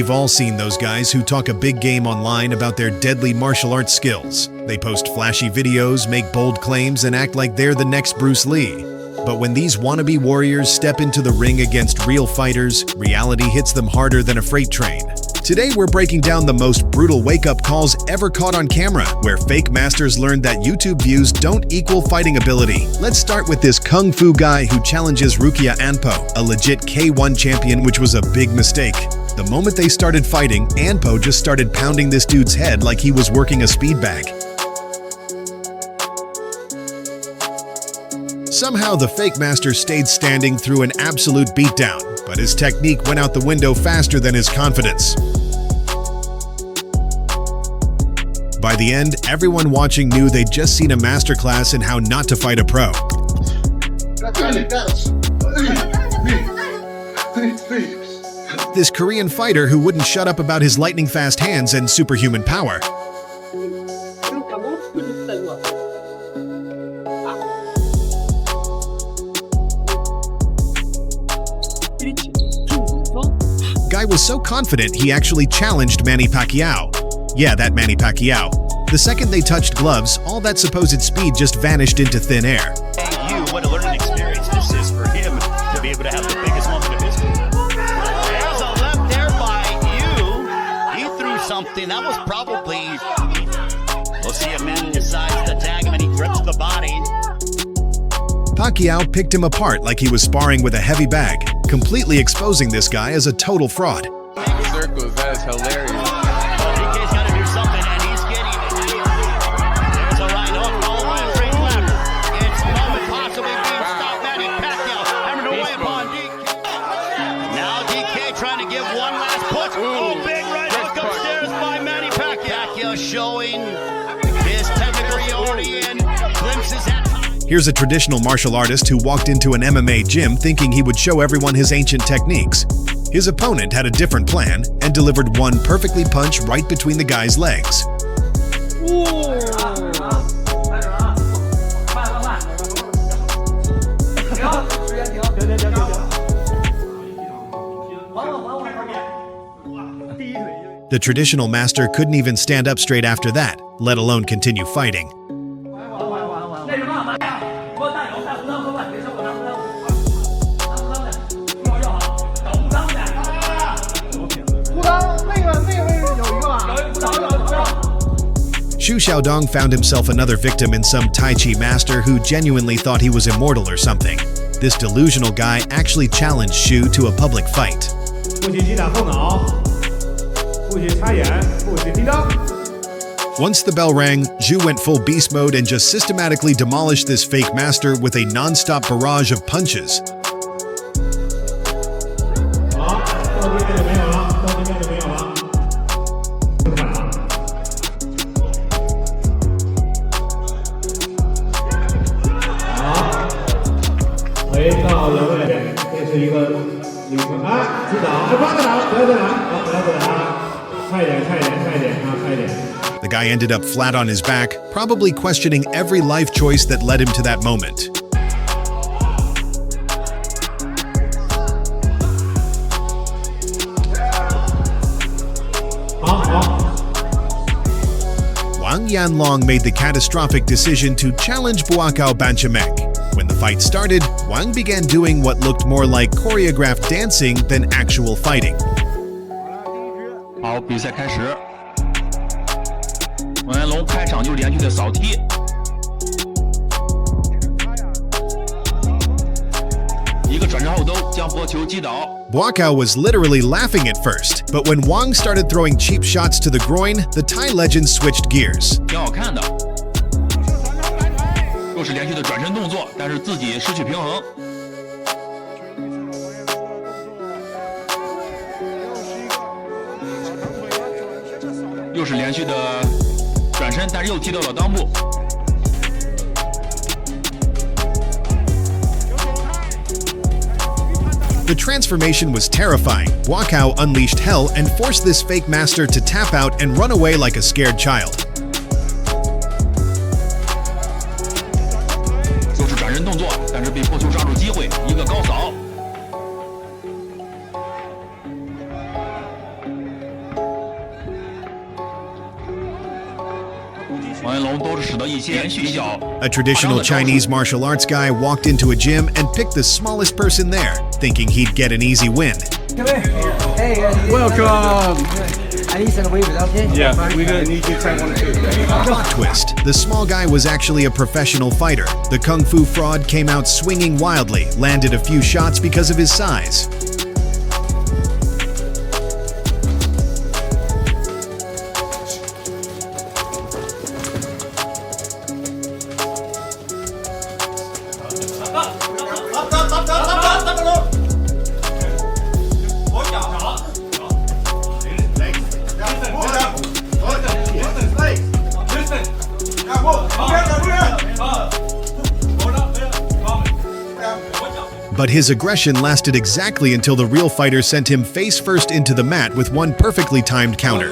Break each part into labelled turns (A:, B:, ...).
A: We've all seen those guys who talk a big game online about their deadly martial arts skills. They post flashy videos, make bold claims, and act like they're the next Bruce Lee. But when these wannabe warriors step into the ring against real fighters, reality hits them harder than a freight train. Today we're breaking down the most brutal wake-up calls ever caught on camera, where fake masters learned that YouTube views don't equal fighting ability. Let's start with this kung fu guy who challenges Rukia Anpo, a legit K1 champion, which was a big mistake. The moment they started fighting, Anpo just started pounding this dude's head like he was working a speed bag. Somehow the fake master stayed standing through an absolute beatdown, but his technique went out the window faster than his confidence. By the end, everyone watching knew they'd just seen a masterclass in how not to fight a pro. This Korean fighter who wouldn't shut up about his lightning-fast hands and superhuman power. Guy was so confident he actually challenged Manny Pacquiao. Yeah, that Manny Pacquiao. The second they touched gloves, all that supposed speed just vanished into thin air.
B: What a learning experience this is for him to be able to have the biggest moment of his career. There's a left there by you. He threw something that was probably. We'll see if Manny decides to tag him and he grips the body.
A: Pacquiao picked him apart like he was sparring with a heavy bag, completely exposing this guy as a total fraud.
C: Circles, that is hilarious.
B: DK's got to do something, and he's getting it. There's a right hook, followed by a straight left. It's moment possibly being stopped. Manny Pacquiao having to weigh upon DK. Now DK trying to give one last push. Oh, big right hook upstairs by Manny Pacquiao. Pacquiao showing his technical authority and glimpses at.
A: Here's a traditional martial artist who walked into an MMA gym thinking he would show everyone his ancient techniques. His opponent had a different plan and delivered one perfectly punch right between the guy's legs. The traditional master couldn't even stand up straight after that, let alone continue fighting. Xu Xiaodong found himself another victim in some Tai Chi master who genuinely thought he was immortal or something. This delusional guy actually challenged Xu to a public fight. Once the bell rang, Xu went full beast mode and just systematically demolished this fake master with a non-stop barrage of punches. The guy ended up flat on his back, probably questioning every life choice that led him to that moment. Wang Yanlong made the catastrophic decision to challenge Buakaw Banchamek. When the fight started, Wang began doing what looked more like choreographed dancing than actual fighting.
D: 好，比赛开始。王彦龙开场就连续的扫踢。一个转身后兜将博球击倒。
A: Buakaw was literally laughing at first, but when Wang started throwing cheap shots to the groin, the Thai legend switched gears.
D: 挺好看的。又是连续的转身动作，但是自己失去平衡。又是连续的转身，但是又踢到了裆部。
A: The transformation was terrifying. Buakaw unleashed hell and forced this fake master to tap out and run away like a scared child.
D: 又是转身动作，但是被破球抓住机会，一个高扫。王彦龙都是使得一些连续比较
A: A traditional Chinese martial arts guy walked into a gym and picked the smallest person there, thinking he'd get an easy win.
E: Welcome.
C: Yeah, we good. Need you 10-1-2.
A: Plot twist. The small guy was actually a professional fighter. The kung fu fraud came out swinging wildly, landed a few shots because of his size. But his aggression lasted exactly until the real fighter sent him face first into the mat with one perfectly timed counter.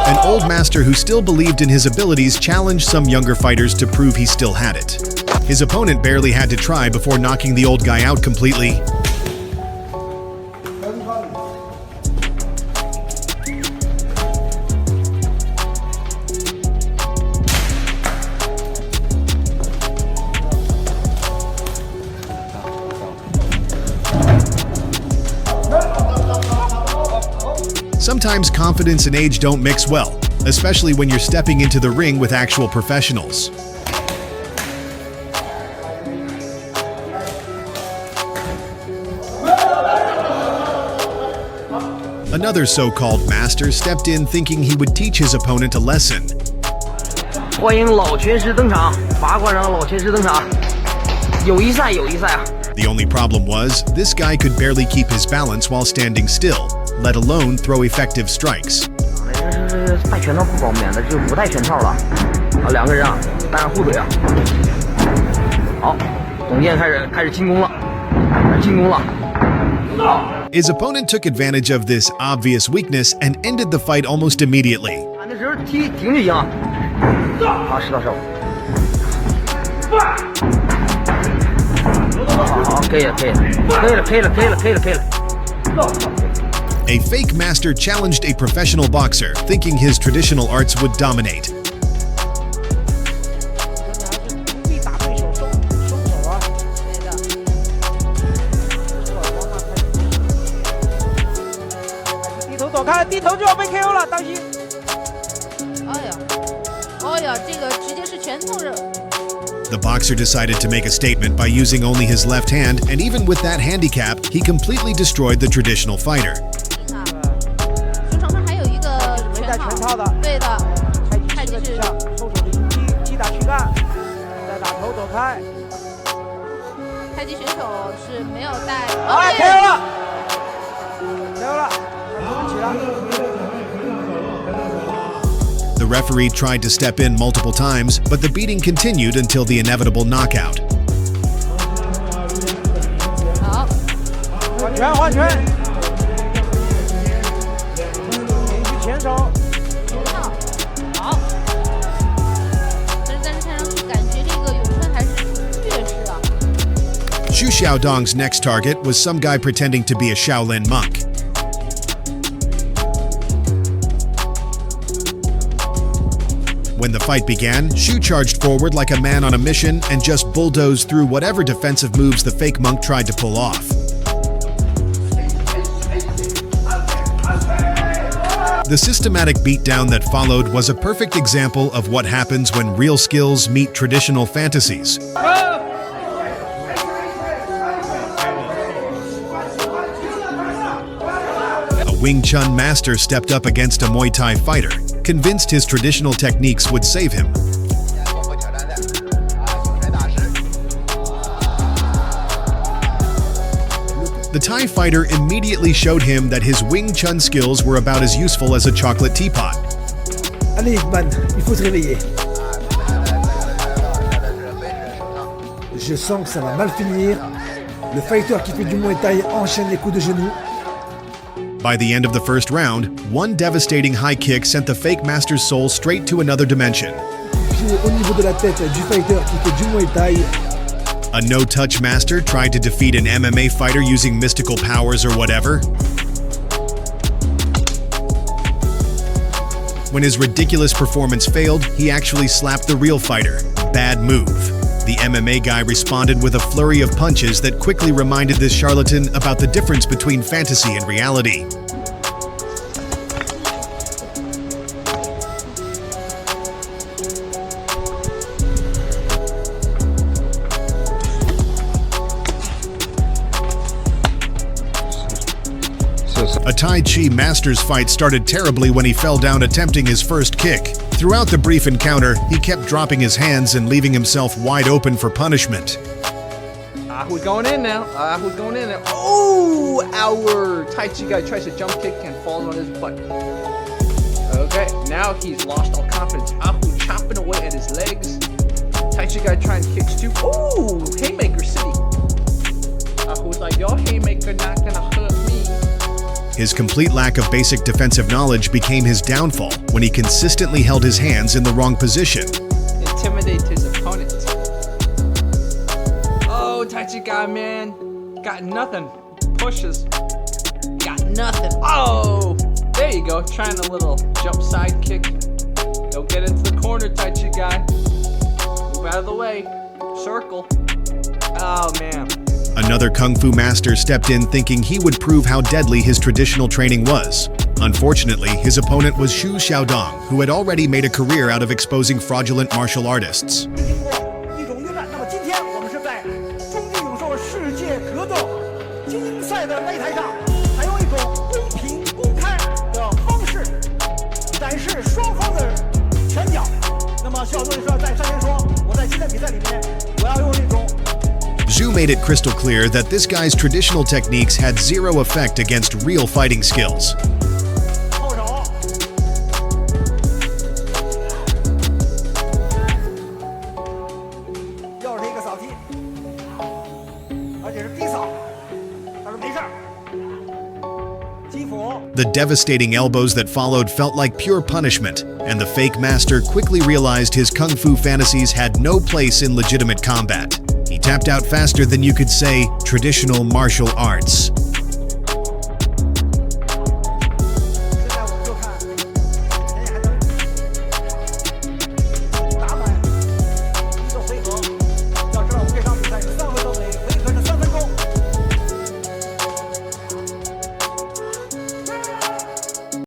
A: An old master who still believed in his abilities challenged some younger fighters to prove he still had it. His opponent barely had to try before knocking the old guy out completely. Sometimes confidence and age don't mix well, especially when you're stepping into the ring with actual professionals. Another so-called master stepped in thinking he would teach his opponent a lesson.
F: 欢迎老拳师登场，法馆上的老拳师登场，友谊赛啊！
A: The only problem was, this guy could barely keep his balance while standing still, let alone throw effective strikes.
F: 这是带拳套不方便，这就不带拳套了。啊，两个人啊，带上护腿啊。好，董健开始进攻了，进攻了。好。
A: His opponent took advantage of this obvious weakness and ended the fight almost immediately.
F: 那时候踢停就行。好，石头手。好，可以了。
A: A fake master challenged a professional boxer, thinking his traditional arts would dominate.
G: 低头就要被 KO 了，当心！
H: 哎呀，这个直接是拳头热。
A: The boxer decided to make a statement by using only his left hand, and even with that handicap, he completely destroyed the traditional fighter.
H: 胸上面还有一个
G: 没带拳套的，
H: 对的，
G: 太极式后手的迎击，击打躯干，再打头躲开。
H: 太极选手是没有带。
G: 哎 ，KO 了，KO 了。
A: The referee tried to step in multiple times, but the beating continued until the inevitable knockout.
H: 好，
G: 换拳，连续前手，
H: 好。但是看上去感觉这个咏春还是劣势啊。
A: Xu Xiaodong's next target was some guy pretending to be a Shaolin monk. When the fight began, Xu charged forward like a man on a mission and just bulldozed through whatever defensive moves the fake monk tried to pull off. The systematic beatdown that followed was a perfect example of what happens when real skills meet traditional fantasies. A Wing Chun master stepped up against a Muay Thai fighter, convinced his traditional techniques would save him. The Thai fighter immediately showed him that his Wing Chun skills were about as useful as a chocolate teapot.
G: Allez, Hickman, il faut se réveiller. Je sens que ça va mal finir. Le fighter qui fait du Muay Thai enchaîne les coups de genoux.
A: By the end of the first round, one devastating high kick sent the fake master's soul straight to another dimension.
E: Au niveau de la tête du fighter qui fait du Muay Thai.
A: A no-touch master tried to defeat an MMA fighter using mystical powers or whatever. When his ridiculous performance failed, he actually slapped the real fighter. Bad move. The MMA guy responded with a flurry of punches that quickly reminded this charlatan about the difference between fantasy and reality. A Tai Chi Masters fight started terribly when he fell down attempting his first kick. Throughout the brief encounter, he kept dropping his hands and leaving himself wide open for punishment.
C: Who's going in now? Who's going in now? Oh! Our Tai Chi guy tries to jump kick and falls on his butt. Okay, now he's lost all confidence. Ahu chopping away at his legs. Tai Chi guy trying kicks too. Ooh! Haymaker City. Ahu's like, yo, Haymaker not gonna hurt me.
A: His complete lack of basic defensive knowledge became his downfall when he consistently held his hands in the wrong position.
C: Intimidate his opponent. Oh, Tai Chi guy, man. Got nothing. Pushes. Got nothing. Oh! There you go. Trying a little jump side kick. Don't get into the corner, Tai Chi guy. Move out of the way. Circle. Oh, man.
A: Another Kung Fu master stepped in thinking he would prove how deadly his traditional training was. Unfortunately, his opponent was Xu Xiaodong, who had already made a career out of exposing fraudulent martial artists.
G: 一种约战。那么今天我们是在中级勇兽世界格斗精英赛的擂台上，采用一种公平公开的方式展示双方的拳脚。那么徐晓东说在上面说，我在今天比赛里面，我要用一种。
A: Xu made it crystal clear that this guy's traditional techniques had zero effect against real fighting skills.
G: 后手，又是一个扫踢，而且是低扫。他说没事儿，击斧。
A: The devastating elbows that followed felt like pure punishment, and the fake master quickly realized his kung fu fantasies had no place in legitimate combat. He tapped out faster than you could say traditional martial arts.